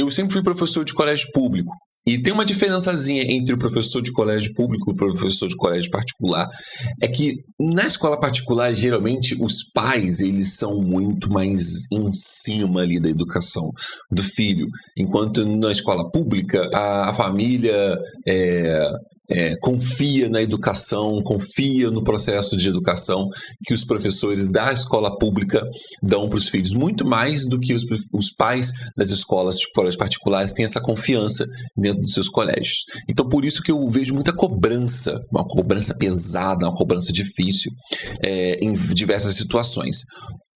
eu sempre fui professor de colégio público. E tem uma diferençazinha entre o professor de colégio público e o professor de colégio particular. É que na escola particular, geralmente, os pais, eles são muito mais em cima ali da educação do filho. Enquanto na escola pública, a família confia na educação, confia no processo de educação que os professores da escola pública dão para os filhos. Muito mais do que os pais das escolas de colégios particulares têm essa confiança dentro dos seus colégios. Então, por isso que eu vejo muita cobrança, uma cobrança pesada, uma cobrança difícil em diversas situações.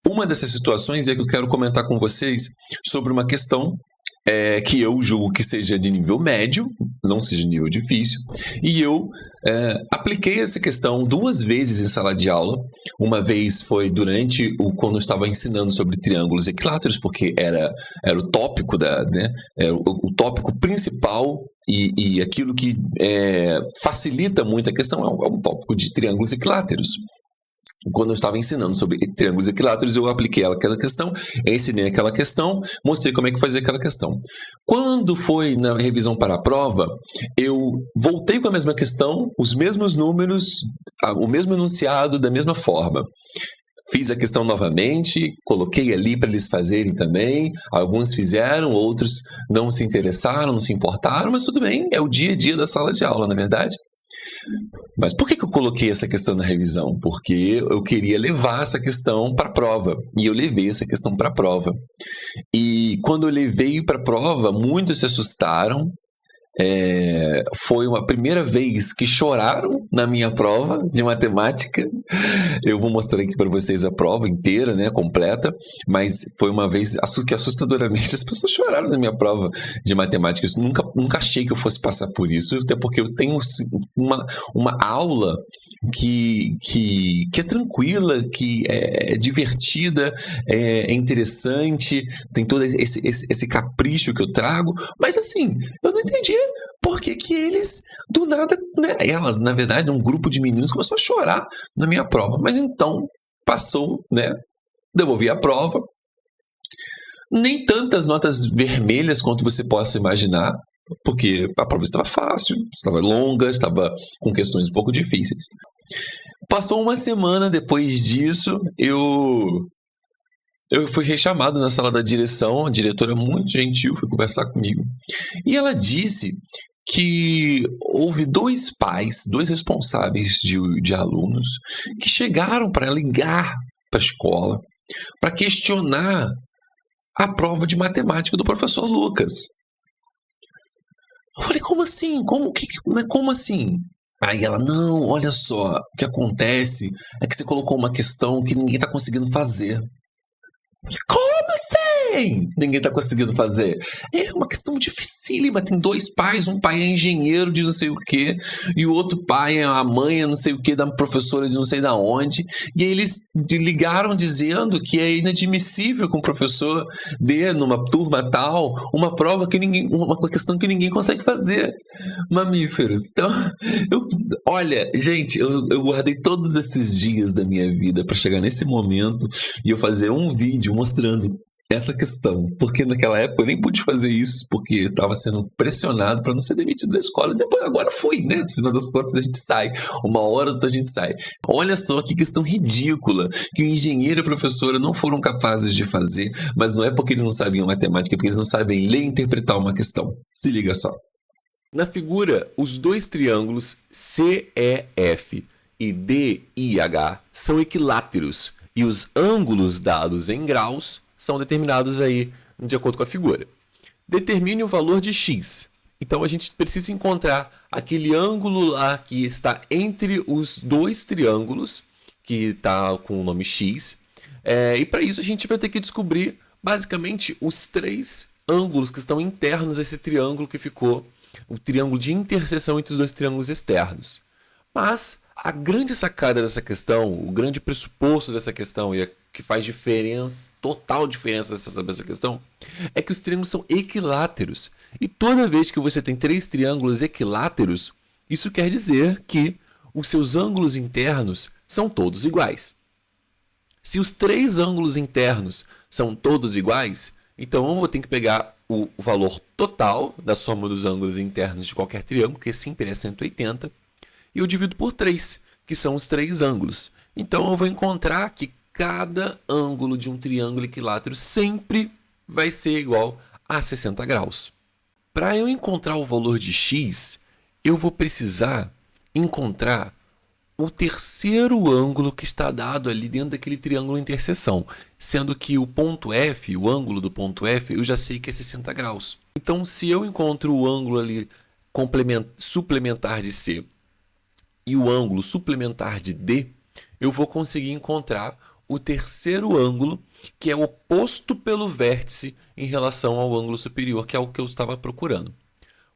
Uma dessas situações é que eu quero comentar com vocês sobre uma questão que eu julgo que seja de nível médio, não seja de nível difícil, e eu apliquei essa questão 2 vezes em sala de aula. Uma vez foi quando eu estava ensinando sobre triângulos equiláteros, porque era o tópico o tópico principal e aquilo que facilita muito a questão é um tópico de triângulos equiláteros. Quando eu estava ensinando sobre triângulos equiláteros, eu apliquei aquela questão, ensinei aquela questão, mostrei como é que fazia aquela questão. Quando foi na revisão para a prova, eu voltei com a mesma questão, os mesmos números, o mesmo enunciado, da mesma forma. Fiz a questão novamente, coloquei ali para eles fazerem também. Alguns fizeram, outros não se interessaram, não se importaram, mas tudo bem, é o dia a dia da sala de aula, na verdade. Mas por que eu coloquei essa questão na revisão? Porque eu queria levar essa questão para a prova. E eu levei essa questão para a prova. E quando eu levei para a prova, muitos se assustaram. Foi uma primeira vez que choraram na minha prova de matemática. Eu vou mostrar aqui para vocês a prova inteira, né, completa, mas foi uma vez que assustadoramente as pessoas choraram na minha prova de matemática. Eu nunca achei que eu fosse passar por isso, até porque eu tenho uma aula que é tranquila, que é divertida, é interessante, tem todo esse capricho que eu trago, mas assim, eu não entendi por que eles, do nada, né? Elas, na verdade, um grupo de meninos começou a chorar na minha prova. Mas então, passou, né? Devolvi a prova. Nem tantas notas vermelhas quanto você possa imaginar, porque a prova estava fácil, estava longa, estava com questões um pouco difíceis. Passou uma semana depois disso, eu fui rechamado na sala da direção, a diretora muito gentil foi conversar comigo. E ela disse que houve 2 pais, 2 responsáveis de alunos, que chegaram para ligar para a escola para questionar a prova de matemática do professor Lucas. Eu falei, como assim? Como assim? Aí ela, não, olha só, o que acontece é que você colocou uma questão que ninguém está conseguindo fazer. Como assim? Ninguém tá conseguindo fazer. É uma questão dificílima. Tem 2 pais. Um pai é engenheiro de não sei o que, e o outro pai é a mãe não sei o que, da professora de não sei da onde. E aí eles ligaram dizendo que é inadmissível que um professor dê numa turma tal uma prova uma questão que ninguém consegue fazer. Mamíferos. Então, olha, gente, eu guardei todos esses dias da minha vida para chegar nesse momento e eu fazer um vídeo mostrando essa questão, porque naquela época eu nem pude fazer isso, porque eu estava sendo pressionado para não ser demitido da escola, e depois agora fui, né? No final das contas a gente sai, uma hora ou outra a gente sai. Olha só que questão ridícula, que o engenheiro e a professora não foram capazes de fazer, mas não é porque eles não sabiam matemática, é porque eles não sabem ler e interpretar uma questão. Se liga só. Na figura, os 2 triângulos CEF e DIH são equiláteros, e os ângulos dados em graus são determinados aí de acordo com a figura. Determine o valor de x. Então a gente precisa encontrar aquele ângulo lá que está entre os 2 triângulos, que está com o nome x. E para isso a gente vai ter que descobrir basicamente os 3 ângulos que estão internos a esse triângulo que ficou o triângulo de interseção entre os 2 triângulos externos. Mas a grande sacada dessa questão, o grande pressuposto dessa questão, e que faz total diferença você saber essa questão, é que os triângulos são equiláteros. E toda vez que você tem 3 triângulos equiláteros, isso quer dizer que os seus ângulos internos são todos iguais. Se os 3 ângulos internos são todos iguais, então eu vou ter que pegar o valor total da soma dos ângulos internos de qualquer triângulo, que sempre é 180, e eu divido por 3, que são os 3 ângulos. Então, eu vou encontrar que cada ângulo de um triângulo equilátero sempre vai ser igual a 60 graus. Para eu encontrar o valor de x, eu vou precisar encontrar o terceiro ângulo que está dado ali dentro daquele triângulo interseção, sendo que o ponto F, o ângulo do ponto F, eu já sei que é 60 graus. Então, se eu encontro o ângulo ali suplementar de C e o ângulo suplementar de D, eu vou conseguir encontrar o terceiro ângulo, que é oposto pelo vértice em relação ao ângulo superior, que é o que eu estava procurando.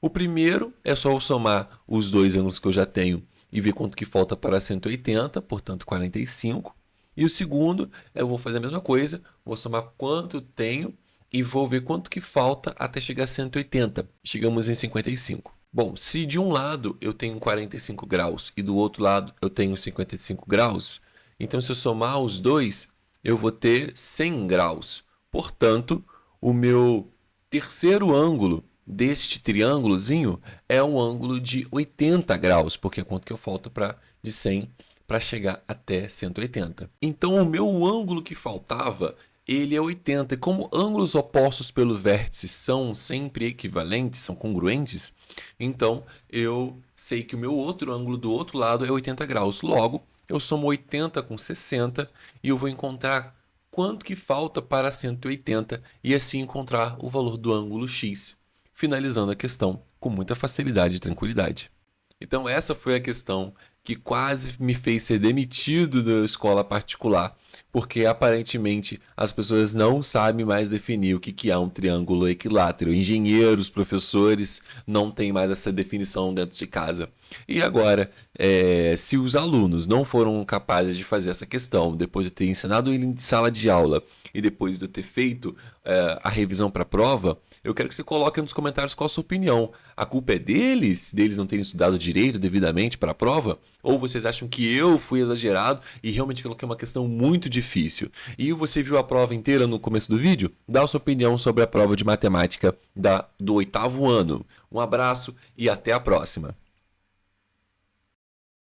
O primeiro é só eu somar os dois ângulos que eu já tenho e ver quanto que falta para 180, portanto 45. E o segundo, eu vou fazer a mesma coisa, vou somar quanto tenho e vou ver quanto que falta até chegar a 180. Chegamos em 55. Bom, se de um lado eu tenho 45 graus e do outro lado eu tenho 55 graus, então se eu somar os dois, eu vou ter 100 graus. Portanto, o meu terceiro ângulo deste triângulozinho é um ângulo de 80 graus, porque é quanto que eu falta de 100 para chegar até 180. Então, o meu ângulo que faltava, ele é 80. E como ângulos opostos pelo vértice são sempre equivalentes, são congruentes, então eu sei que o meu outro ângulo do outro lado é 80 graus. Logo, eu somo 80 com 60 e eu vou encontrar quanto que falta para 180 e assim encontrar o valor do ângulo x, finalizando a questão com muita facilidade e tranquilidade. Então essa foi a questão que quase me fez ser demitido da escola particular, porque aparentemente as pessoas não sabem mais definir o que é um triângulo equilátero. Engenheiros, professores não têm mais essa definição dentro de casa. E agora, se os alunos não foram capazes de fazer essa questão, depois de ter ensinado ele em sala de aula e depois de ter feito a revisão para a prova, eu quero que você coloque nos comentários qual a sua opinião. A culpa é deles não terem estudado direito, devidamente para a prova? Ou vocês acham que eu fui exagerado e realmente coloquei uma questão muito difícil? E você viu a prova inteira no começo do vídeo? Dá a sua opinião sobre a prova de matemática do 8º ano. Um abraço e até a próxima!